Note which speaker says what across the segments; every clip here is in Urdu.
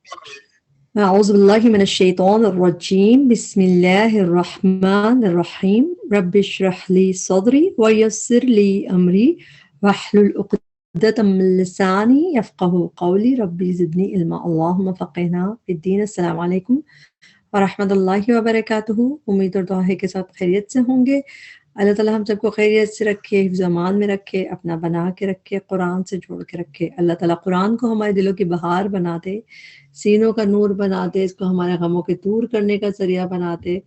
Speaker 1: أعوذ بالله من الشيطان الرجيم بسم الله الرحمن الرحيم رب اشرح لي صدري ويسر لي أمري واحلل عقدة من لساني يفقه قولي ربي زدني علما اللهم فقهنا في الدين السلام علیکم ورحمۃ اللہ وبرکاتہ. امید اور دعا ہے کہ سب خیریت سے ہوں گے. اللہ تعالیٰ ہم سب کو خیریت سے رکھے، حفظ و امان میں رکھے، اپنا بنا کے رکھے، قرآن سے جوڑ کے رکھے. اللہ تعالیٰ قرآن کو ہمارے دلوں کی بہار بنا دے، سینوں کا نور بنا دے، اس کو ہمارے غموں کے دور کرنے کا ذریعہ بنا دے،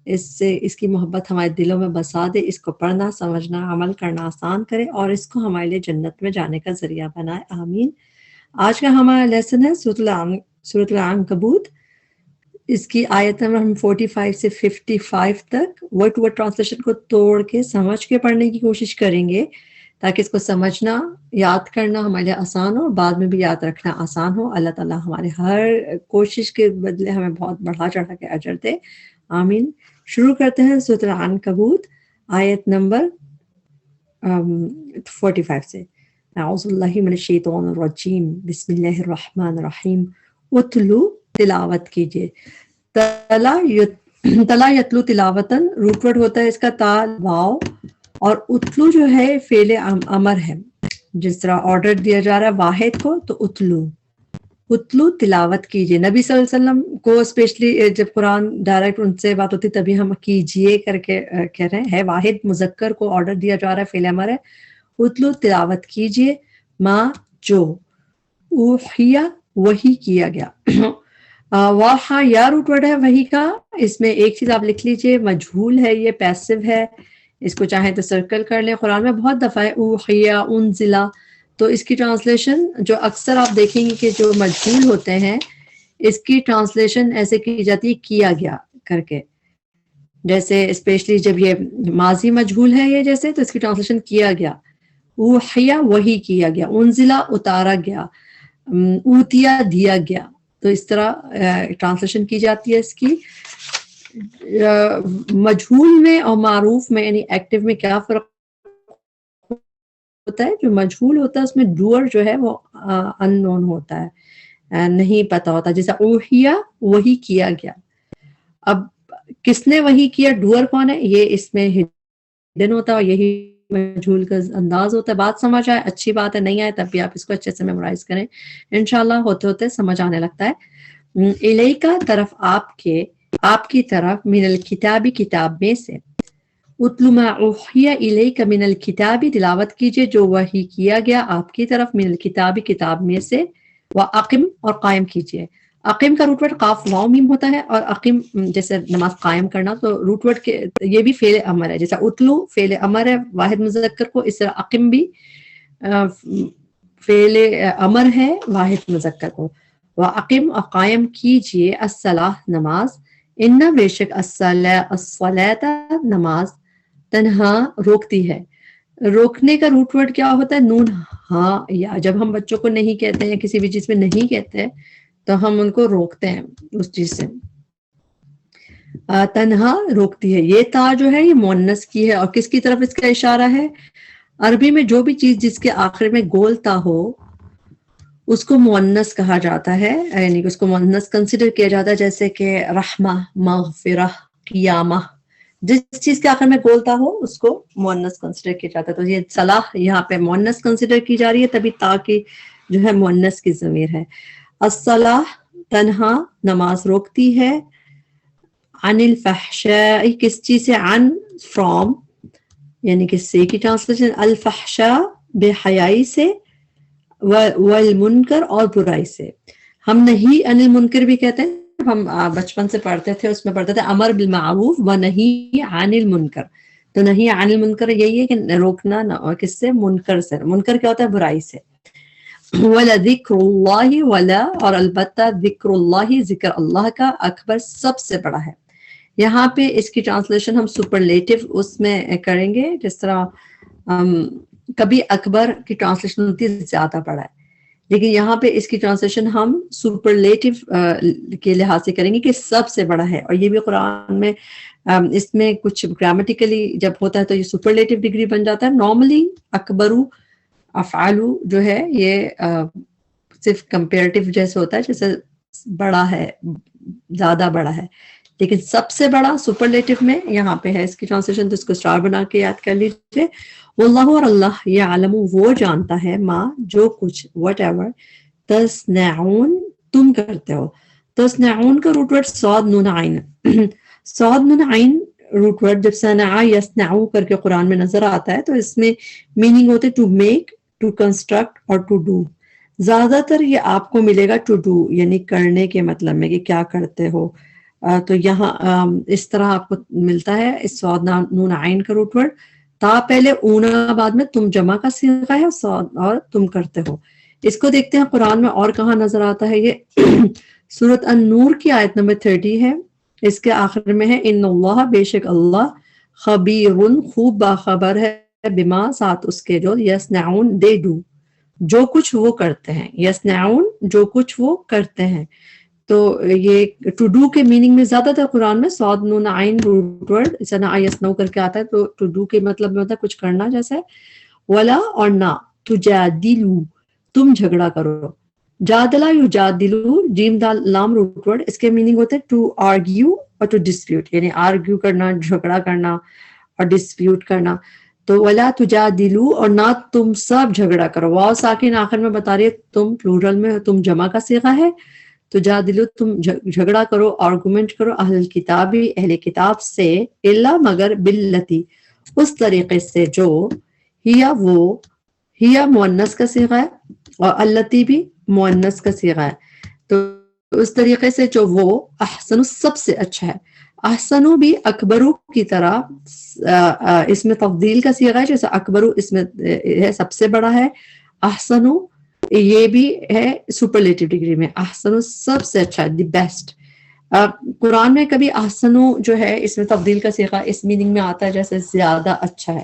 Speaker 1: اس کی محبت ہمارے دلوں میں بسا دے، اس کو پڑھنا سمجھنا عمل کرنا آسان کرے اور اس کو ہمارے لیے جنت میں جانے کا ذریعہ بنائے، آمین. آج کا ہمارا لیسن ہے سورۃ العنکبوت. اس کی آیت نمبر ہم 45 سے 55 تک ورڈ ٹو ورڈ ٹرانسلیشن کو توڑ کے سمجھ کے پڑھنے کی کوشش کریں گے تاکہ اس کو سمجھنا، یاد کرنا ہمارے لیے آسان ہو، بعد میں بھی یاد رکھنا آسان ہو. اللہ تعالیٰ ہمارے ہر کوشش کے بدلے ہمیں بہت بڑھا چڑھا کے اجر دے، آمین. شروع کرتے ہیں سورۃ العنکبوت آیت نمبر 45 سے. اعوذ باللہ من الشیطان الرجیم بسم اللہ الرحمن الرحیم. اتلو تلاوت کیجیے. تلا یتلو تلاوتن روٹ ورڈ ہوتا ہے اس کا تا واو، اور اتلو جو ہے فعل امر ہے. جس طرح آرڈر دیا جا رہا ہے واحد کو تو اتلو تلاوت کیجیے. نبی صلی اللہ علیہ وسلم کو اسپیشلی جب قرآن ڈائریکٹ ان سے بات ہوتی تبھی ہم کیجیے کر کے کہہ رہے ہیں. واحد مذکر کو آرڈر دیا جا رہا ہے، فعل امر ہے. اتلو تلاوت کیجیے ما جو اوحیا وہی کیا گیا. واحا یا روٹ ورڈ ہے وہی کا. اس میں ایک چیز آپ لکھ لیجئے، مجہول ہے، یہ پیسو ہے، اس کو چاہیں تو سرکل کر لیں. قرآن میں بہت دفعہ ہے اوحیا انزلا، تو اس کی ٹرانسلیشن جو اکثر آپ دیکھیں گے کہ جو مجہول ہوتے ہیں اس کی ٹرانسلیشن ایسے کی جاتی ہے کیا گیا کر کے. جیسے اسپیشلی جب یہ ماضی مجہول ہے یہ جیسے، تو اس کی ٹرانسلیشن کیا گیا. اوحیا وہی کیا گیا، انزلا اتارا گیا، اوتیا دیا گیا. تو اس طرح ٹرانسلیشن کی جاتی ہے اس کی. مجہول میں اور معروف میں یعنی ایکٹیو میں کیا فرق ہوتا ہے؟ جو مجہول ہوتا ہے اس میں ڈوئر جو ہے وہ ان نون ہوتا ہے، نہیں پتا ہوتا. جیسے اوحیا وہی کیا گیا. اب کس نے وہی کیا، ڈوئر کون ہے، یہ اس میں ہڈن ہوتا ہے اور یہی مجہول کا انداز ہوتا ہے. بات سمجھ آئے اچھی بات ہے، نہیں آئے تب بھی آپ اس کو اچھے سے میمورائز کریں، انشاءاللہ ہوتے ہوتے سمجھ آنے لگتا ہے. الیکا طرف آپ کی طرف، من الکتابی کتاب میں سے. اتلو ما اوحی الیک من الکتابی تلاوت کیجئے جو وحی کیا گیا آپ کی طرف، من الکتابی کتاب میں سے. واقم اور قائم کیجئے. اقیم کا روٹ ورڈ قاف واو میم ہوتا ہے، اور اقیم جیسے نماز قائم کرنا، تو روٹ ورڈ کے یہ بھی فعل امر ہے. جیسا اتلو فعل امر ہے واحد مذکر کو، اس طرح اقیم بھی فعل امر ہے واحد مذکر کو. واقم اور قائم کیجئے الصلاۃ نماز. ان بے شک الصلاۃ نماز تنہا روکتی ہے. روکنے کا روٹ ورڈ کیا ہوتا ہے؟ نون ہاں یا. جب ہم بچوں کو نہیں کہتے ہیں، کسی بھی چیز میں نہیں کہتے ہیں، تو ہم ان کو روکتے ہیں اس چیز سے. تنہا روکتی ہے. یہ تا جو ہے یہ مؤنث کی ہے، اور کس کی طرف اس کا اشارہ ہے؟ عربی میں جو بھی چیز جس کے آخر میں گول تا ہو اس کو مؤنث کہا جاتا ہے، یعنی کہ اس کو مؤنث کنسیڈر کیا جاتا ہے. جیسے کہ رحمہ، مغفرہ، قیامہ، جس چیز کے آخر میں گولتا ہو اس کو مؤنث کنسیڈر کیا جاتا ہے. تو یہ صلاح یہاں پہ مؤنث کنسیڈر کی جا رہی ہے، تبھی تا کی جو ہے مؤنث کی ضمیر ہے. الصلاح تنہا نماز روکتی ہے. عن الفحشاء کس چیز سے؟ عن فرام، یعنی کہ سے کی ٹرانسلیشن الفحشاء بے حیائی سے، والمنکر اور برائی سے. ہم نہیں عن المنکر بھی کہتے ہیں، ہم بچپن سے پڑھتے تھے، اس میں پڑھتے تھے امر بالمعروف و نہی عن المنکر. تو نہیں عن المنکر یہی ہے کہ روکنا نہ کس سے؟ منکر سے. منکر کیا ہوتا ہے؟ برائی سے. وَلَذِكْرُ اللَّهِ ولا، اور البتہ ذکر اللہ، ذکر اللہ کا، اکبر سب سے بڑا ہے. یہاں پہ اس کی ٹرانسلیشن ہم سپرلیٹو اس میں کریں گے. جس طرح کبھی اکبر کی ٹرانسلیشن ہوتی ہے زیادہ بڑا ہے، لیکن یہاں پہ اس کی ٹرانسلیشن ہم سپرلیٹو کے لحاظ سے کریں گے کہ سب سے بڑا ہے. اور یہ بھی قرآن میں اس میں کچھ گرامیٹیکلی جب ہوتا ہے تو یہ سپرلیٹو ڈگری بن جاتا ہے. نارملی اکبرو افعالو جو ہے یہ صرف کمپیریٹیو جیسے ہوتا ہے، جیسے بڑا ہے, زیادہ بڑا ہے. لیکن سب سے بڑا سپرلیٹو میں یہاں پہ ہے. اس کی ٹرانسلیشن تو اس کو اسٹار بنا کے یاد کر لیجیے. واللہ, اور اللہ, یعلم, وہ جانتا ہے, ما, جو کچھ, وٹ ایور, تصنعون, تم کرتے ہو. تصنعون کا روٹ ورڈ صاد نون عین. صاد نون عین روٹ ورڈ جب صنع یصنع کر کے قرآن میں نظر آتا ہے تو اس میں میننگ ہوتے ٹو میک, ٹو کنسٹرکٹ اور ٹو ڈو. زیادہ تر یہ آپ کو ملے گا ٹو ڈو, یعنی کرنے کے مطلب میں کہ کیا کرتے ہو. تو یہاں اس طرح آپ کو ملتا ہے اس صاد نون عین کا روٹ ورڈ. تا پہلے, اونا بعد میں, تم جمع کا صیغہ ہے, صاد اور تم کرتے ہو. اس کو دیکھتے ہیں قرآن میں اور کہاں نظر آتا ہے. یہ سورۃ النور کی آیت نمبر 30 ہے. اس کے آخر میں ہے ان اللہ, بے شک اللہ, خبیر, خوب باخبر ہے, بما, ساتھ اس کے, جو یصنعون, دے ڈو, جو کچھ وہ کرتے ہیں. یصنعون, جو کچھ وہ کرتے ہیں. تو یہ ٹو ڈو کے میننگ میں زیادہ تر قرآن میں صاد نون عین روٹ ورڈ صنع یصنع کر کے آتا ہے. تو ٹو ڈو کے مطلب میں ہوتا ہے کچھ کرنا جیسا ہے. ولا, اور نہ, تجادلو, تم جھگڑا کرو. جادلہ یجادلو, جیم دال لام روٹ ورڈ, اس کے میننگ ہوتے ہیں ٹو آرگیو اور ٹو ڈسپیوٹ, یعنی آرگیو کرنا, جھگڑا کرنا اور ڈسپیوٹ کرنا. تو ولا تجادلو, اور نہ تم سب جھگڑا کرو. واو ساکن آخر میں بتا رہی ہے تم پلورل میں, تم جمع کا صیغہ ہے. تجادلو, تم جھگڑا کرو, آرگومنٹ کرو, اہل کتابی, اہل کتاب سے, الا, مگر, باللتی, اس طریقے سے, جو, ہیا, وہ, ہیا مؤنث کا صیغہ ہے اور اللتی بھی مؤنث کا صیغہ ہے. تو اس طریقے سے جو وہ, احسن, سب سے اچھا ہے. احسنو بھی اکبرو کی طرح اس میں تفضیل کا صیغہ ہے, جیسے اکبرو اس میں ہے سب سے بڑا ہے. احسنو یہ بھی ہے سپرلیٹو ڈگری میں. احسنو سب سے اچھا, دی بیسٹ. قرآن میں کبھی احسنو جو ہے اس میں تفضیل کا صیغہ اس میننگ میں آتا ہے جیسے زیادہ اچھا ہے.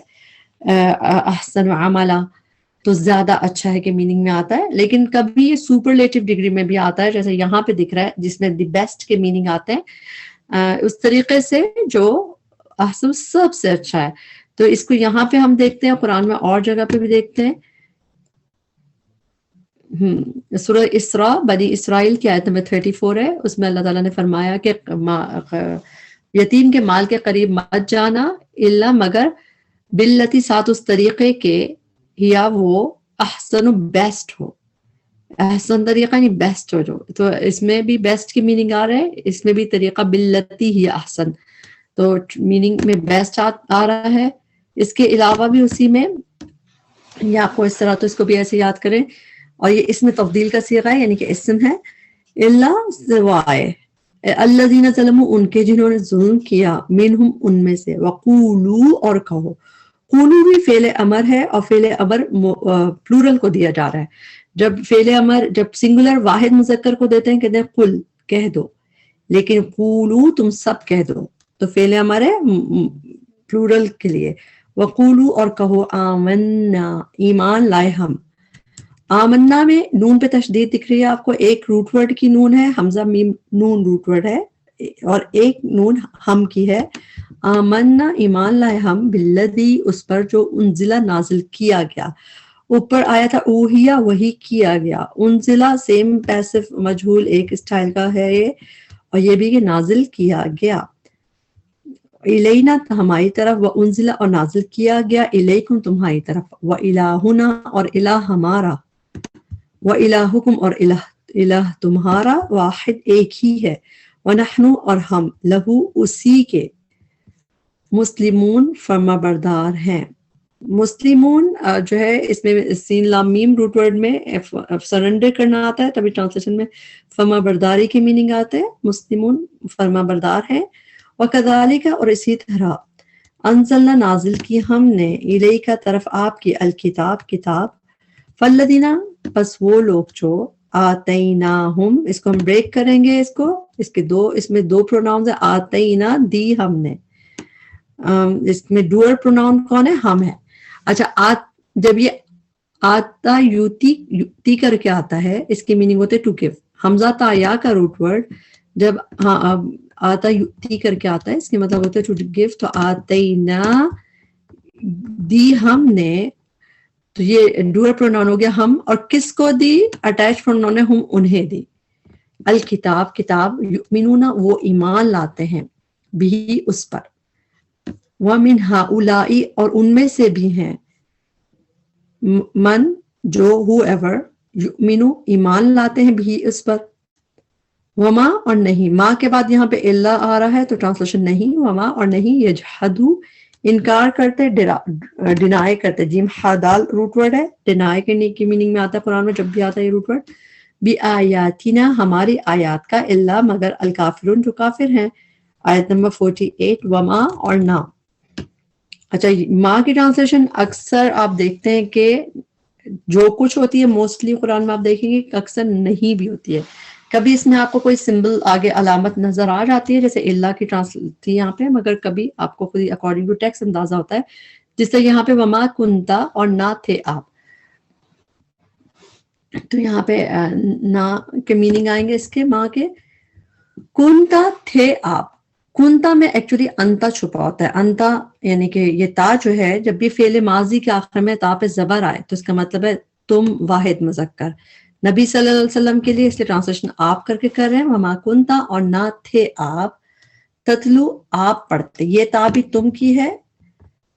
Speaker 1: احسن عملا, تو زیادہ اچھا ہے کہ میننگ میں آتا ہے. لیکن کبھی یہ سپرلیٹو ڈگری میں بھی آتا ہے, جیسے یہاں پہ دکھ رہا ہے جس میں دی بیسٹ کے میننگ آتے ہیں. اس طریقے سے جو احسن سب سے اچھا ہے. تو اس کو یہاں پہ ہم دیکھتے ہیں, قرآن میں اور جگہ پہ بھی دیکھتے ہیں. سورہ اسراء, بنی اسرائیل کی آیت نمبر 34 ہے. اس میں اللہ تعالیٰ نے فرمایا کہ یتیم کے مال کے قریب مت جانا, الا, مگر, باللتی, ساتھ اس طریقے کے, یا وہ, احسن, بیسٹ ہو. احسن طریقہ یعنی بیسٹ ہو جو. تو اس میں بھی بیسٹ کی میننگ آ رہا ہے, اس میں بھی طریقہ باللتی ہی احسن, تو میننگ میں بیسٹ آ رہا ہے. اس کے علاوہ بھی اسی میں, یا آپ کو اس طرح, تو اس کو بھی ایسے یاد کریں. اور یہ اس میں تفضیل کا صیغہ ہے, یعنی کہ اسم ہے. الا, سوائے, الذین ظلموا, ان کے جنہوں نے ظلم کیا, منہم, ان میں سے, وقولو, اور کہو. قولو بھی فعل امر ہے, اور فعل امر پلورل کو دیا جا رہا ہے. جب فعل امر, جب سنگولر واحد مذکر کو دیتے ہیں, کہتے ہیں قل, کہہ دو. لیکن قولو, تم سب کہہ دو, تو فعل امر ہے پلورل کے لیے. وقولو, اور کہو, آمنا, ایمان لائے ہم. آمنا میں نون پہ تشدید دکھ رہی ہے آپ کو. ایک روٹ ورڈ کی نون ہے, حمزہ میم نون روٹ ورڈ ہے, اور ایک نون ہم کی ہے. آمنا, ایمان لائے ہم, بالذی, اس پر, جو, انزلہ, نازل کیا گیا. اوپر آیا تھا اوہیا, وہی کیا گیا. انزلہ سیم پیسو مجہول ایک اسٹائل کا ہے یہ, اور یہ بھی کہ نازل کیا گیا. الینا, ہماری طرف, وانزلہ, اور نازل کیا گیا, الیکم, تمہاری طرف, والہنا, اور الہ ہمارا, وَإِلَٰهُكُمْ, اور الہ تمہارا, واحد, ایک ہی ہے. وَنَحْنُ, اور ہم, لہو, اسی کے, مسلمون, فرما بردار ہیں. مسلمون جو ہے اس میں سین لام میم روٹ ورڈ میں سرنڈر کرنا آتا ہے, تبھی ٹرانسلیشن میں فرما برداری کے میننگ آتے ہیں. مسلمون, فرما بردار ہیں. وَكَذَلِكَ, اور اسی طرح, انزلنا, نازل کی ہم نے, الیک, طرف آپ کی, الکتاب, کتاب. فالذین, پس وہ لوگ جو, آتیناہم, اس کو ہم بریک کریں گے, اس میں دو پروناؤنز ہیں. آتینا, دی ہم نے, اس میں ڈوئر پروناؤن کون ہے, ہم ہے. اچھا, جب یہ آتا یوتی کر کے آتا ہے, اس کی میننگ ہوتے ٹو گیو. حمزہ تا یا کا روٹ ورڈ جب آتا یوتی کر کے آتا ہے, اس کے مطلب ہوتا ہے ٹو گیو. تو آتینا, دی ہم نے, تو یہ ڈوئر پروناؤن ہو گیا ہم. اور کس کو دی, اٹیچ پروناؤن ہے, ہم, انہیں دی. الکتاب کتاب، یؤمنون وہ ایمان لاتے ہیں، بھی اس پر، ومن ہؤلاء اور ان میں سے بھی ہیں، من جو whoever یؤمنو ایمان لاتے ہیں، بھی اس پر، وما اور نہیں، ما کے بعد یہاں پہ اللہ آ رہا ہے تو ٹرانسلیشن نہیں، وما اور نہیں، یجحدو انکار کرتے، ڈینائی کرتے، جیم حدال روٹ ورڈ ہے، ڈینائی کرنے کی میننگ میں آتا ہے قرآن میں جب بھی آتا ہے یہ روٹ ورڈ، بھی آیاتنا ہماری آیات کا، اللہ مگر الکافرون جو کافر ہیں، آیت نمبر 48، وما اور نہ۔ اچھا ماں کی ٹرانسلیشن اکثر آپ دیکھتے ہیں کہ جو کچھ ہوتی ہے موسٹلی قرآن میں آپ دیکھیں گے اکثر نہیں بھی ہوتی ہے، کبھی اس میں آپ کو کوئی سمبل آگے علامت نظر آ جاتی ہے جیسے اللہ کی تھی یہاں پہ، مگر کبھی آپ کو خود اکارڈنگ ٹو ٹیکسٹ اندازہ ہوتا ہے، جس سے یہاں پہ وما کنتا اور نہ تھے آپ، تو یہاں پہ نہ کے میننگ آئیں گے اس کے ماں کے، کنتا تھے آپ، کنتا میں ایکچولی انتا چھپا ہوتا ہے، انتا یعنی کہ یہ تا جو ہے جب بھی فعل ماضی کے آخر میں تا پہ زبر آئے تو اس کا مطلب ہے تم واحد مذکر، نبی صلی اللہ علیہ وسلم کے لیے اس لیے ٹرانسلیشن آپ کر کے کر رہے ہیں، وما کنتا اور نہ تھے آپ، تتلو آپ پڑھتے، یہ تا بھی تم کی ہے،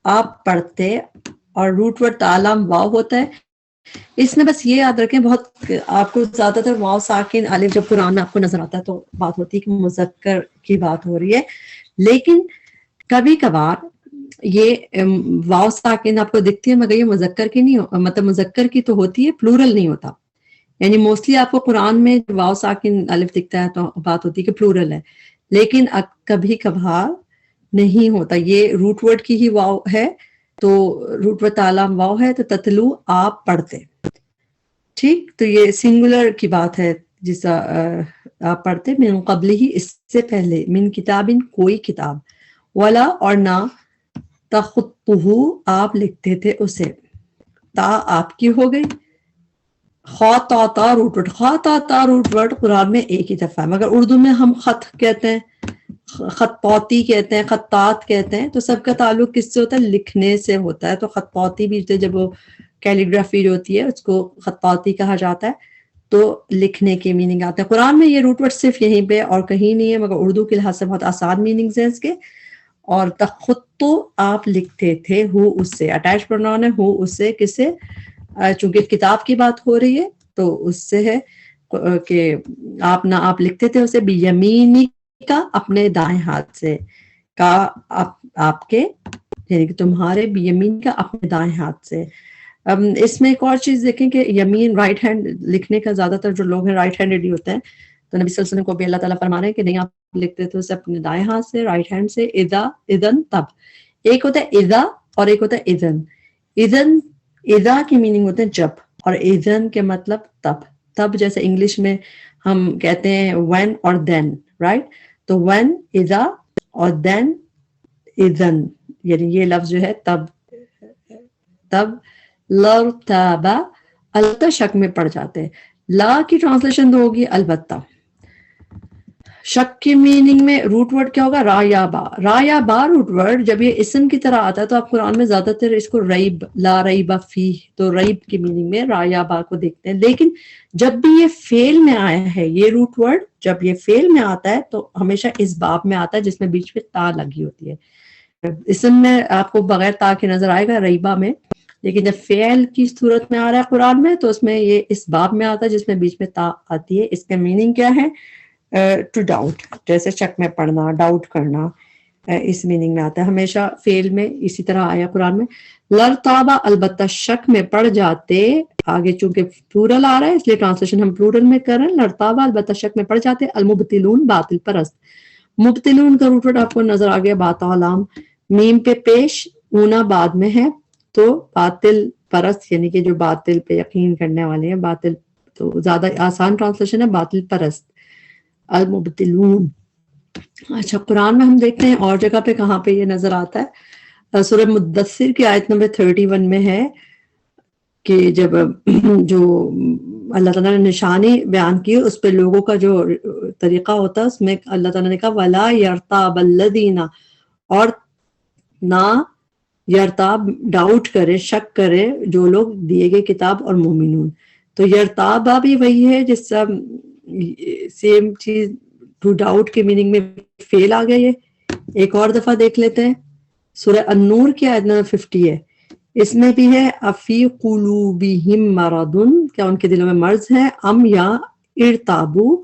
Speaker 1: آپ پڑھتے، اور روٹ ورڈ تعلم واو ہوتا ہے، اس میں بس یہ یاد رکھیں، بہت آپ کو زیادہ تر واو ساکن الف جب قرآن میں آپ کو نظر آتا ہے تو بات ہوتی ہے کہ مذکر کی بات ہو رہی ہے، لیکن کبھی کبھار یہ واو ساکن آپ کو دکھتی ہے مگر یہ مذکر کی نہیں مطلب مذکر کی تو ہوتی ہے، پلورل نہیں ہوتا، یعنی موسٹلی آپ کو قرآن میں واو ساکن الف دکھتا ہے تو بات ہوتی ہے کہ پلورل ہے، لیکن کبھی کبھار نہیں ہوتا، یہ روٹ ورڈ کی ہی واو ہے، تو روٹ ورڈ تعلم واو ہے تو تتلو آپ پڑھتے، ٹھیک، تو یہ سنگولر کی بات ہے جس آپ پڑھتے، من قبل ہی اس سے پہلے، من کتابن کوئی کتاب، ولا اور نہ، تخطہ آپ لکھتے تھے اسے، تا آپ کی ہو گئی، خا تا تا روٹ ورڈ، خا تا تا روٹ ورڈ قرآن میں ایک ہی دفعہ ہے، مگر اردو میں ہم خط کہتے ہیں، خطوطی کہتے ہیں، خطاط کہتے ہیں، تو سب کا تعلق کس سے ہوتا ہے؟ لکھنے سے ہوتا ہے، تو خطوطی بھی جب وہ کیلیگرافی جو ہوتی ہے اس کو خطاطی کہا جاتا ہے، تو لکھنے کے میننگ آتا ہے، قرآن میں یہ روٹ ورڈ صرف یہیں پہ اور کہیں نہیں ہے، مگر اردو کے لحاظ سے بہت آسان میننگز ہیں اس کے، اور تخطو آپ لکھتے تھے، ہو اس سے اٹیچ پروناؤن ہے، ہو اس سے کس سے؟ چونکہ کتاب کی بات ہو رہی ہے تو اس سے ہے کہ آپ نہ آپ لکھتے تھے اسے، بیمینی کا اپنے دائیں ہاتھ سے، کا آپ کے یعنی کہ تمہارے، بیمین کا اپنے دائیں ہاتھ سے۔ اس میں ایک اور چیز دیکھیں کہ یمین رائٹ ہینڈ لکھنے کا زیادہ تر جو لوگ ہیں رائٹ ہینڈڈ ہی ہوتے ہیں، تو نبی صلی اللہ علیہ وسلم کو بھی اللہ تعالیٰ فرما رہے ہیں کہ نہیں آپ لکھتے تھے اسے اپنے دائیں ہاتھ سے، رائٹ ہینڈ سے، اذا اذن تب، ایک ہوتا ہے اذا اور ایک ہوتا ہے اذن، اذن اذا کی میننگ ہوتے ہیں جب، اور اذن کے مطلب تب، تب جیسے انگلش میں ہم کہتے ہیں when اور then، رائٹ، تو when اذا اور then اذن، یعنی یہ لفظ جو ہے تب، تب لرتابا البتہ شک میں پڑ جاتے، لا کی ٹرانسلیشن ہوگی البتہ، شک کی میننگ میں روٹ ورڈ کیا ہوگا؟ را یا با، را یا با روٹ ورڈ جب یہ اسم کی طرح آتا ہے تو آپ قرآن میں زیادہ تر اس کو ریب، لا ریب فی، تو ریب کی میننگ میں را یا با کو دیکھتے ہیں، لیکن جب بھی یہ فعل میں آیا ہے یہ روٹ ورڈ، جب یہ فعل میں آتا ہے تو ہمیشہ اس باب میں آتا ہے جس میں بیچ میں تا لگی ہوتی ہے، اسم میں آپ کو بغیر تا کے نظر آئے گا ریبا میں، لیکن جب فعل کی صورت میں آ رہا ہے قرآن میں تو اس میں یہ اس باب میں آتا ہے جس میں بیچ میں تا آتی ہے، اس کا میننگ کیا ہے؟ ٹو ڈاؤٹ، جیسے شک میں پڑنا، ڈاؤٹ کرنا، اس میننگ میں آتا ہے، ہمیشہ فعل میں اسی طرح آیا قرآن میں، لرتابا البتہ شک میں پڑ جاتے، آگے چونکہ پلورل آ رہا ہے اس لیے ٹرانسلیشن ہم پلورل میں کر رہے ہیں، لرتابا البتہ شک میں پڑ جاتے، المبتلون باطل پرست، مبتلون کا روٹ ورڈ آپ کو نظر آ گیا، باتا لام میم پہ پیش، اونا بعد میں ہے، تو باطل پرست یعنی کہ جو باطل پہ یقین کرنے والے ہیں، باطل تو زیادہ آسان ٹرانسلیشن ہے باطل پرست، المبتلون۔ اچھا قرآن میں ہم دیکھتے ہیں اور جگہ پہ کہاں پہ یہ نظر آتا ہے، سورہ مدثر کی آیت نمبر 31 میں ہے کہ جب جو اللہ تعالیٰ نے نشانی بیان کی اس پہ لوگوں کا جو طریقہ ہوتا ہے اس میں اللہ تعالیٰ نے کہا وَلَا يَرْتَابَ الَّذِينَ، اور نہ یرتاب ڈاؤٹ کرے، شک کرے جو لوگ دیے گئے کتاب اور مومنون، تو یرتابہ بھی وہی ہے جس سیم چیز ٹو ڈاؤٹ کے میننگ میں فیل آ گئی ہے. ایک اور دفعہ دیکھ لیتے ہیں. سورہ النور کی آیت نمبر 50 ہے. اس میں بھی ہے افی قلوبہم مرض, کیا ان کے دلوں میں مرض ہے, ام یا ارتابو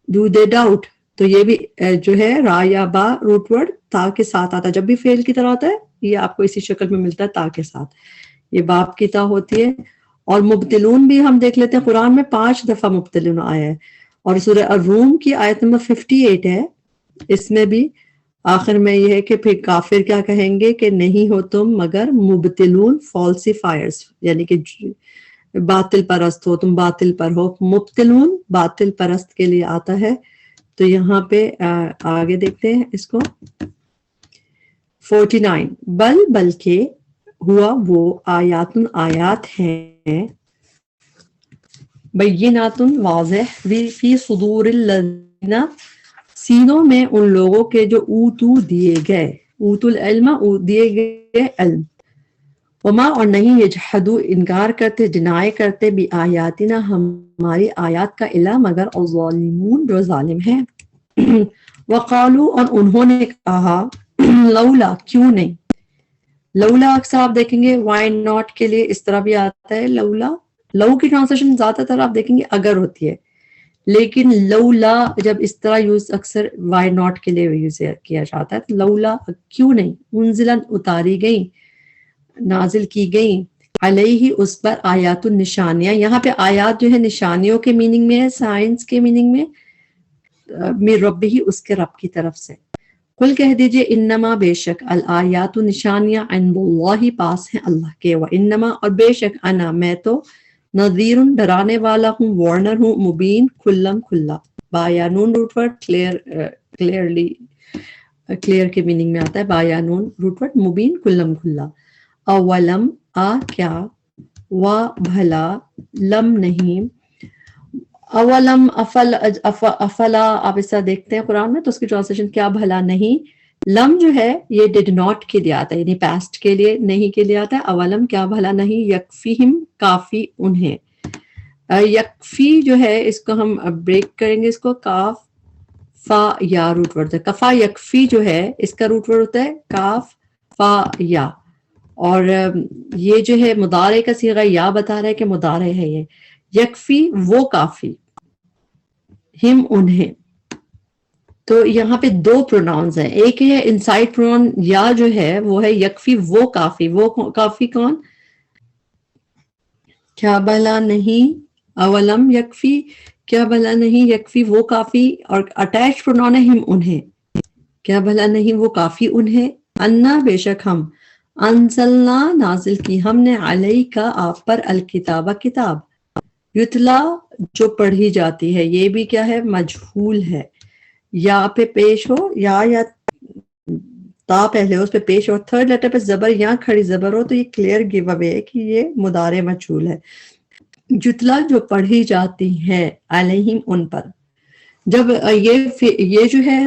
Speaker 1: ڈو دے ڈاؤٹ. تو یہ بھی جو ہے را یا با روٹ ورڈ تا کے ساتھ آتا ہے. جب بھی فعل کی طرح ہوتا ہے یہ آپ کو اسی شکل میں ملتا ہے تا کے ساتھ. یہ باپ کی تا ہوتی ہے. اور مبتلون بھی ہم دیکھ لیتے ہیں, قرآن میں 5 دفعہ مبتلون آیا ہے. اور سورہ الروم کی آیت نمبر 58 ہے. اس میں بھی آخر میں یہ ہے کہ پھر کافر کیا کہیں گے کہ نہیں ہو تم مگر مبتلون فالسیفائرز, یعنی کہ باطل پرست ہو, تم باطل پر ہو. مبتلون باطل پرست کے لیے آتا ہے. تو یہاں پہ آگے دیکھتے ہیں اس کو. 49 بلکہ ہوا وہ آیاتن آیات ہیں, بیناتن واضح, فی صدور الذین سینوں میں ان لوگوں کے جو اوتو دیے گئے, اوتو العلم دیے گئے علم, وما اور نہیں یجحدو انکار کرتے ڈینائی کرتے بھی آیاتنا ہماری آیات کا الا مگر الظالمون جو ظالم ہیں. وقالو اور انہوں نے کہا لولا کیوں نہیں. لولا اکثر آپ دیکھیں گے وائی ناٹ کے لیے اس طرح بھی آتا ہے لولا. لو کی ٹرانسلیشن زیادہ تر آپ دیکھیں گے اگر ہوتی ہے, لیکن لولا جب اس طرح یوز اکثر وائی ناٹ کے لیے یوز کیا جاتا ہے. لولا کیوں نہیں, انزلن اتاری گئی, نازل کی گئی, علیہ اس پر آیات النشانیاں. یہاں پہ آیات جو ہے نشانیوں کے میننگ میں ہے, سائنس کے میننگ میں, من رب ہی اس کے رب کی طرف سے. قل کہہ دیجئے انما بے شک الآیات نشانیاں عند اللہ پاس ہیں اللہ کے, و انما اور بے شک انا میں تو نذیر ڈرانے والا ہوں, وارنر ہوں, مبین کھلم کھلا. بایانون روٹ ورڈ کلیئرلی کلیئر کے میننگ میں آتا ہے. بایانون روٹ ورڈ مبین کھلم کھلا. اولم آ کیا, و بھلا, لم نہیں, اولم افلا آپ اس طرح دیکھتے ہیں قرآن میں تو اس کی ٹرانسلیشن کیا بھلا نہیں. لم جو ہے یہ ڈڈ ناٹ کے لیے آتا ہے, یعنی پاسٹ کے لیے نہیں کے لیے آتا ہے. اولم کیا بھلا نہیں, یکفیہم کافی انہیں. یکفی جو ہے اس کو ہم بریک کریں گے, اس کو کاف فا یا روٹ ورڈ ہے. کفا یکفی جو ہے اس کا روٹ ورڈ ہوتا ہے کاف فا یا, اور یہ جو ہے مضارع کا صیغہ یا بتا رہا ہے کہ مضارع ہے یہ. یکفی وہ کافی, ہم انہیں. تو یہاں پہ 2 پروناؤنز ہیں. ایک ہے انسائڈ پروناؤن یا جو ہے وہ ہے یکفی وہ کافی. وہ کافی کون, کیا بھلا نہیں, اولم یکفی کیا بھلا نہیں, یکفی وہ کافی, اور اٹیچ پروناؤن ہے ہم انہیں, کیا بھلا نہیں وہ کافی انہیں. انا بے شک ہم, انزلنا نازل کی ہم نے, علیک آپ پر, الکتاب کتاب, یتلا جو پڑھی جاتی ہے. یہ بھی کیا ہے مجہول ہے, یا پہ پیش ہو یا تا پہلے اس پہ پیش ہو, تھرڈ لیٹر پہ زبر یا کھڑی زبر ہو تو یہ کلیئر گیو اوے ہے کہ یہ مضارع مجہول ہے. یتلا جو پڑھی جاتی ہے, علیہم ان پر. جب یہ جو ہے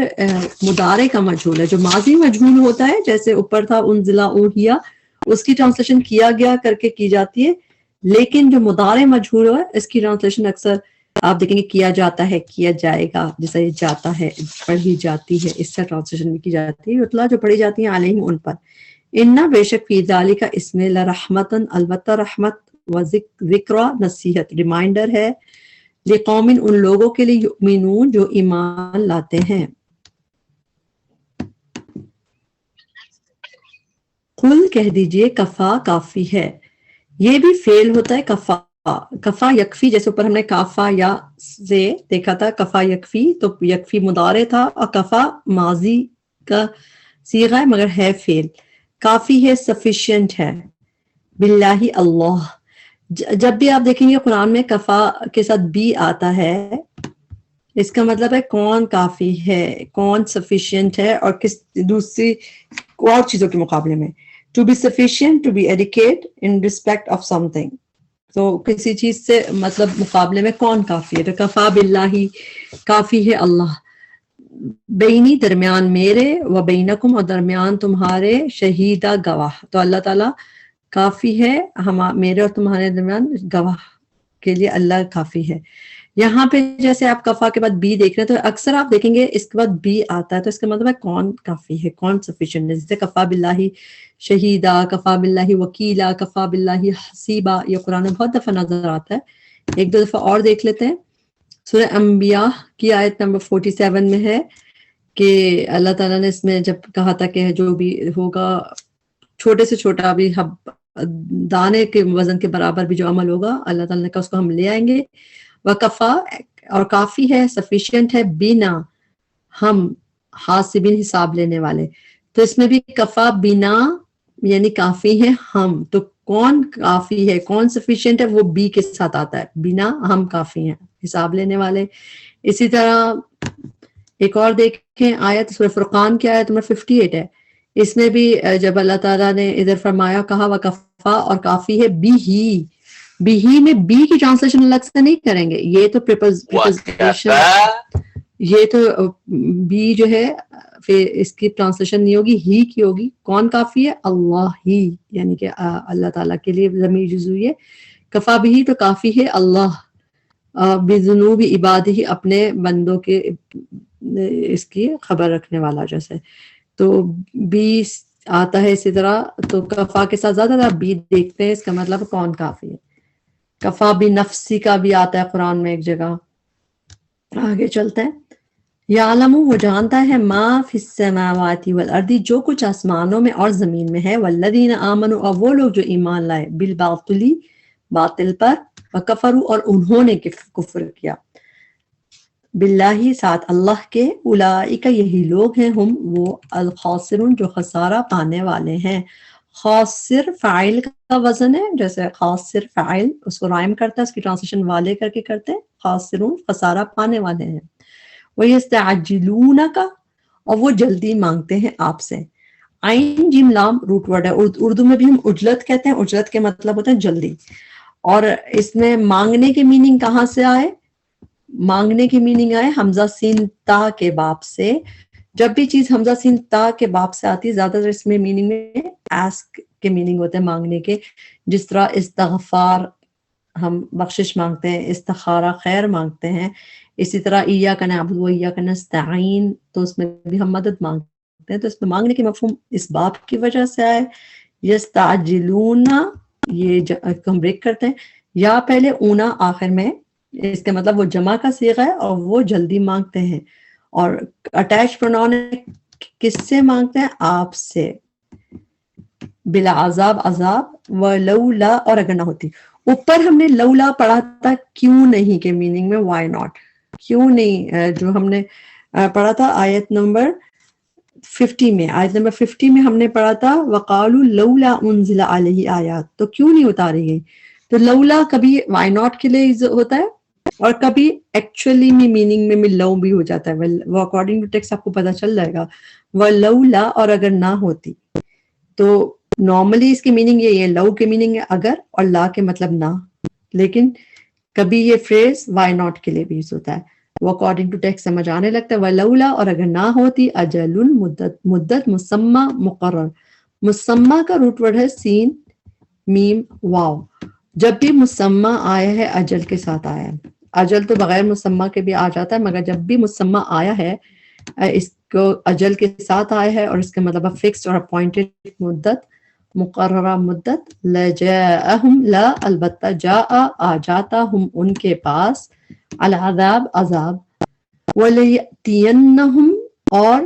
Speaker 1: مضارع کا مجہول ہے. جو ماضی مجہول ہوتا ہے جیسے اوپر تھا انزلا اوہیا, اس کی ٹرانسلیشن کیا گیا کر کے کی جاتی ہے. لیکن جو مضارع مجہول ہے اس کی ٹرانسلیشن اکثر آپ دیکھیں گے کیا جاتا ہے, کیا جائے گا, جیسا یہ جاتا ہے, پڑھی جاتی ہے, اس سے ٹرانسلیشن بھی کی جاتی ہے. یتلا جو پڑھی جاتی ہیں علیہم ان پر. انا بے شک فی ذالک اس میں لرحمتن البتہ رحمت, و ذکر نصیحت ریمائنڈر ہے, لقوم ان لوگوں کے لیے یؤمنون جو ایمان لاتے ہیں. قل کہہ دیجئے کفا کافی ہے. یہ بھی فعل ہوتا ہے کفا, کفا یکفی, جیسے اوپر ہم نے کافا یا سے دیکھا تھا کفا یکفی, تو یکفی مضارع تھا اور کفا ماضی کا صیغہ ہے مگر ہے فعل. کافی ہے, سفیشینٹ ہے. باللہ اللہ, جب بھی آپ دیکھیں گے قرآن میں کفا کے ساتھ بی آتا ہے, اس کا مطلب ہے کون کافی ہے, کون سفیشینٹ ہے, اور کس دوسری اور چیزوں کے مقابلے میں. To be sufficient, to be adequate in respect of something. تو کسی چیز سے مطلب مقابلے میں کون کافی ہے, تو کفا باللہ کافی ہے اللہ. بینی درمیان میرے, و بینکم اور درمیان تمہارے, شہیدہ گواہ. تو اللہ تعالیٰ کافی ہے میرے اور تمہارے درمیان گواہ کے لیے, اللہ کافی ہے. یہاں پہ جیسے آپ کفا کے بعد بی دیکھ رہے ہیں تو اکثر آپ دیکھیں گے اس کے بعد بی آتا ہے تو اس کا مطلب ہے کون کافی ہے، کون سفیشینٹ ہے. جیسے کفا باللہ شہیدہ، کفا باللہ وکیلا، کفا باللہ حسیبہ، یہ قرآن میں بہت دفعہ نظر آتا ہے. ایک دو دفعہ اور دیکھ لیتے ہیں. سورہ انبیاء کی آیت نمبر 47 میں ہے کہ اللہ تعالیٰ نے اس میں جب کہا تھا کہ جو بھی ہوگا چھوٹے سے چھوٹا بھی دانے کے وزن کے برابر بھی جو عمل ہوگا اللہ تعالیٰ نے کہا اس کو ہم لے آئیں گے. وکفا اور کافی ہے، سفیشینٹ ہے، بینا ہم حاسبین حساب لینے والے. تو اس میں بھی کفا بینا یعنی کافی ہے ہم. تو کون کافی ہے، کون سفیشینٹ ہے، وہ بی کے ساتھ آتا ہے، بینا ہم کافی ہیں حساب لینے والے. اسی طرح ایک اور دیکھیں آیت سورہ فرقان کی آیت نمبر 58 ہے. اس میں بھی جب اللہ تعالیٰ نے ادھر فرمایا کہا وکفا اور کافی ہے بی ہی میں بی کی ٹرانسلیشن الگ سے نہیں کریں گے، یہ تو پریپوزیشن، یہ تو بی جو ہے پھر اس کی ٹرانسلیشن نہیں ہوگی، ہی کی ہوگی. کون کافی ہے؟ اللہ ہی، یعنی کہ اللہ تعالیٰ کے لیے ضمیر جز ہوئی ہے. کفا بھی تو کافی ہے اللہ بذنوب عباد ہی، اپنے بندوں کے اس کی خبر رکھنے والا. جیسے تو بی آتا ہے اسی طرح، تو کفا کے ساتھ زیادہ تر بی دیکھتے ہیں، اس کا مطلب کون کافی ہے. کفا بھی نفسی کا بھی آتا ہے قرآن میں ایک جگہ. آگے چلتے ہیں. یعلم، وہ جانتا ہے، ما فی السماوات والارض، جو کچھ آسمانوں میں اور زمین میں ہے. والذین آمنوا، اور وہ لوگ جو ایمان لائے، بالباطل، باطل پر، وکفروا، اور انہوں نے کفر کیا، باللہ، ساتھ اللہ کے. اولئک، یہی لوگ ہیں، ہم وہ، الخاسرون، جو خسارہ پانے والے ہیں. خاسر فاعل کا وزن ہے، جیسے خاسر فاعل اس کو رائم کرتا ہے، اس کی ٹرانسلیشن والے کر کے کرتے ہیں. خاسرون خسارہ پانے والے ہیں. وَيَسْتَعْجِلُونَكَ، اور وہ جلدی مانگتے ہیں آپ سے. عین جیم لام روٹ ورڈ ہے، اردو میں بھی ہم اجلت کہتے ہیں. اجلت کے مطلب ہوتا ہے جلدی. اور اس میں مانگنے کے میننگ کہاں سے آئے؟ مانگنے کی میننگ آئے حمزہ سین تا کے باب سے. جب بھی چیز حمزہ سین تا کے باب سے آتی ہے زیادہ تر اس میں میننگ میں اسک کے میننگ ہوتے ہیں مانگنے کے. جس طرح استغفار ہم بخشش مانگتے ہیں، استخارہ خیر مانگتے ہیں. اسی طرح ایاک نعبد و ایاک نستعین، تو اس میں بھی ہم مدد مانگتے ہیں. تو اس میں مانگنے کے مفہوم اس باب کی وجہ سے آئے. یستعجلون، یہ ہم بریک کرتے ہیں، یا پہلے اونا آخر میں، اس کا مطلب وہ جمع کا صیغہ ہے اور وہ جلدی مانگتے ہیں. اور اٹیچ پروناؤن کس سے مانگتے ہیں؟ آپ سے. بلا عذاب، عذاب، ولولا، اور اگر نہ ہوتی. اوپر ہم نے لولا پڑھا تھا کیوں نہیں کے میننگ میں، وائی ناٹ، کیوں نہیں، جو ہم نے پڑھا تھا آیت نمبر 50 میں. آیت نمبر 50 میں ہم نے پڑھا تھا وقالوا لولا انزل علیہ آیات، تو کیوں نہیں اتاری گئی. تو لولا کبھی وائی ناٹ کے لیے ہوتا ہے اور کبھی ایکچولی میں میننگ میں لو بھی ہو جاتا ہے. وہ اکارڈنگ ٹو ٹیکسٹ آپ کو پتہ چل جائے گا. وَلَوْلَا، اور اگر نہ ہوتی. تو نارملی اس کی میننگ یہ ہے، لو کے میننگ ہے اگر، اور لا کے مطلب نہ. لیکن کبھی یہ فریز وائی ناٹ کے لیے بھی یوز ہوتا ہے. وہ اکارڈنگ ٹو ٹیکسٹ سمجھ آنے لگتا ہے. وَلَوْلَا، اور اگر نہ ہوتی، اجل، مدت، مسمى، مقرر. مسمى کا روٹ ورڈ ہے سین میم واو. جب بھی مسمى آیا ہے اجل کے ساتھ آیا ہے. اجل تو بغیر مسمى کے بھی آ جاتا ہے، مگر جب بھی مسمى آیا ہے اس کو اجل کے ساتھ آیا ہے اور اس کا مطلب فکسڈ اور اپوائنٹڈ مدت، مقررہ مدت. لجاءہم، لا البتہ، جاء آ جاتا، ہم ان کے پاس، العذاب عذاب. ولیأتینہم، اور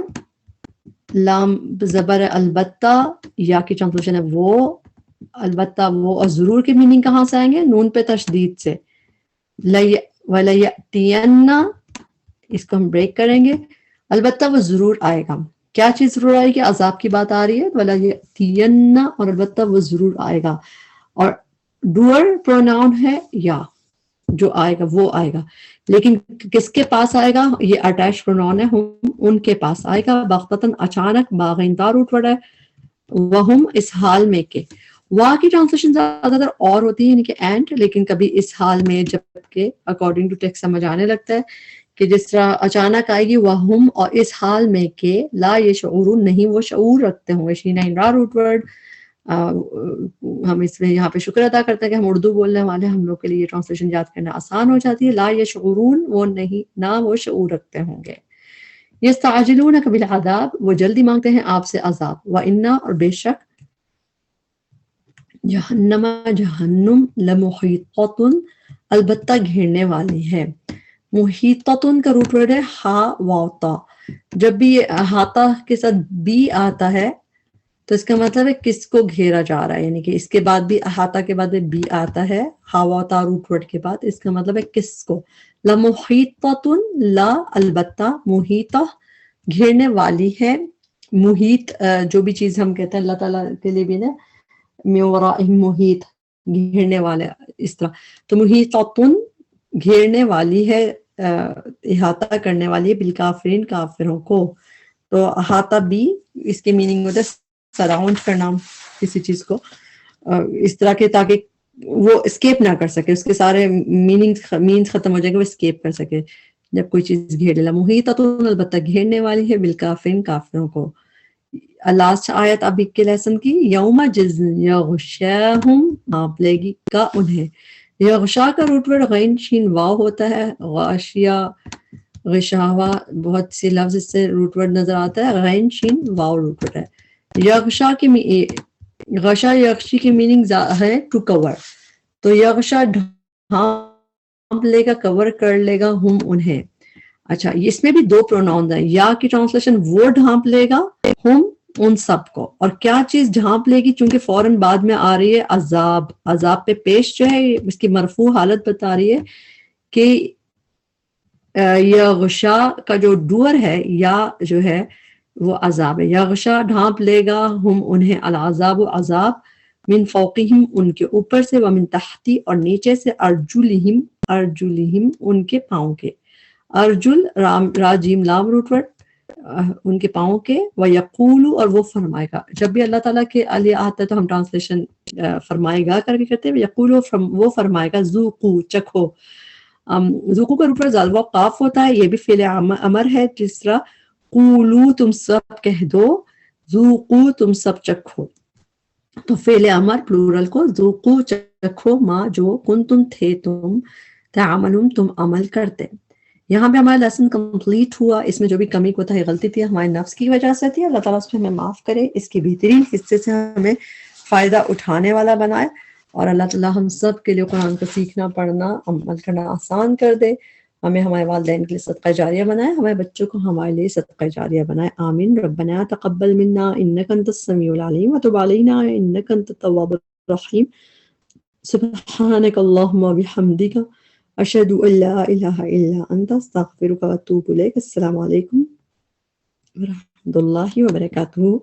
Speaker 1: لام زبر البتہ، یا کی ٹرانسلیشن ہے وہ، البتہ وہ، اور ضرور کے میننگ کہاں سے آئیں گے؟ نون پہ تشدید سے. ولیأتین، اس کو ہم بریک کریں گے. البتہ وہ ضرور آئے گا. کیا چیز ضرور آئے گی؟ عذاب کی بات آ رہی ہے. ولیأتین، اور البتہ وہ ضرور آئے گا. اور ڈوئر پروناؤن ہے یا، جو آئے گا وہ آئے گا. لیکن کس کے پاس آئے گا؟ یہ اٹیچ پروناؤن ہے، ہم ان کے پاس آئے گا. بغتتاً، اچانک، باغینتا روٹ ورڈ ہے. وہم، اس حال میں کہ. وا کی ٹرانسلیشن زیادہ تر اور ہوتی ہے، یعنی کہ اینڈ، لیکن کبھی اس حال میں، جبکہ اکارڈنگ ٹو ٹیکسٹ سمجھ آنے لگتا ہے کہ جس طرح اچانک آئے گی وہم، اور اس حال میں کہ لا یہ شعور، نہیں وہ شعور رکھتے ہوں گے. شین را روٹ ورڈ ہم اس میں یہاں پہ شکر ادا کرتے ہیں کہ ہم اردو بولنے والے ہیں، ہم لوگ کے لیے یہ ٹرانسلیشن یاد کرنا آسان ہو جاتی ہے. لا یشعرون، وہ نہیں، نہ وہ شعور رکھتے ہوں گے. یستعجلونک بالعذاب، وہ جلدی مانگتے ہیں آپ سے عذاب. وَإِنَّا، اور بے شک، جہنم، جہنم، لمحیطۃ، البتہ گھیرنے والی ہے. محیطۃ کا روٹ ورڈ ہے ہا واو تا. جب بھی یہ احاطہ کے ساتھ بی آتا ہے تو اس کا مطلب ہے کس کو گھیرا جا رہا ہے، یعنی کہ اس کے بعد بھی احاطہ کے بعد بی آتا ہے ہا واو تا روٹ ورڈ کے بعد، اس کا مطلب ہے کس کو. لمحیطۃ، لا البتہ، محیطہ گھیرنے والی ہے. محیط جو بھی چیز ہم کہتے ہیں اللہ تعالیٰ کے لیے بھی نا من ورائہم محیط، گھیرنے والے اس طرح. تو محیطۃ گھیرنے والی ہے، احاطہ کرنے والی ہے، بالکافرین کافروں کو. تو احاطہ بھی اس کی میننگ ہوتا ہے سراؤنڈ کرنا کسی چیز کو اس طرح کے تاکہ وہ اسکیپ نہ کر سکے، اس کے سارے مینز ختم ہو جائے گا، وہ اسکیپ کر سکے جب کوئی چیز گھیر لے. محیطۃ البتہ گھیرنے والی ہے، بالکافرین کافروں کو. لاسٹ آیت اب کے لیسن کی. یوم جز یغشاہم، ڈھانپ لے گی کا انہیں. یغشا کا روٹ ورڈ غین شین واو ہوتا ہے. غاشیہ، غشاوہ، بہت سے لفظ اس سے روٹ ورڈ نظر آتا ہے. غین شین واو روٹ ورڈ ہے. یغشا کی غشا یغشی کی میننگ ہے ٹو کور. تو یغشا ڈھانپ لے گا، کور کر لے گا، ہم انہیں. اچھا، اس میں بھی دو پروناؤن ہیں. یا کی ٹرانسلیشن وہ ڈھانپ لے گا، ہم ان سب کو. اور کیا چیز ڈھانپ لے گی؟ چونکہ فوراً بعد میں آ رہی ہے عذاب. عذاب پہ پیش جو ہے اس کی مرفوع حالت بتا رہی ہے کہ یغشا کا جو ڈور ہے یا جو ہے وہ عذاب ہے. یغشا ڈھانپ لے گا، ہم انہیں، العذاب عذاب، من فوقہم ان کے اوپر سے، ومن تحتی اور نیچے سے، ارجلہم ارجلہم ان کے پاؤں کے. ارجل راجیم لام روٹ ورڈ ان کے پاؤں کے. وَيَقُولُ اور وہ فرمائے گا. جب بھی اللہ تعالیٰ کے لیے آتا ہے تو ہم ٹرانسلیشن فرمائے گا کر کے کرتے ہیں. یقول، وہ فرمائے گا، ذوقوا چکھو. ذوقوا کا روٹ ورڈ زال و قاف ہوتا ہے، یہ بھی فعل امر ہے. جس طرح قولو تم سب کہہ دو، ذوقوا تم سب چکھو. تو فعل امر پلورل کو ذوقوا چکھو، ما جو کنتم تھے تم، تعملون تم عمل کرتے. یہاں پہ ہمارا لیسن کمپلیٹ ہوا. اس میں جو بھی کمی کوتاہی غلطی تھی ہمارے نفس کی وجہ سے تھی، اللہ تعالیٰ اس پہ ہمیں معاف کرے، اس کے بہترین حصے سے ہمیں فائدہ اٹھانے والا بنائے. اور اللہ تعالیٰ ہم سب کے لیے قرآن کو سیکھنا، پڑھنا، عمل کرنا آسان کر دے. ہمیں ہمارے والدین کے لیے صدقہ جاریہ بنائے، ہمارے بچوں کو ہمارے لیے صدقہ جاریہ بنائے. آمین. ربنا تقبل منا انک انت السمیع العلیم وتب علینا انک انت التواب الرحیم. سبحانک اللہم وبحمدک، اشہد ان لا الہ الا انت، استغفرک واتوب الیک. السلام علیکم ورحمۃ اللہ وبرکاتہ.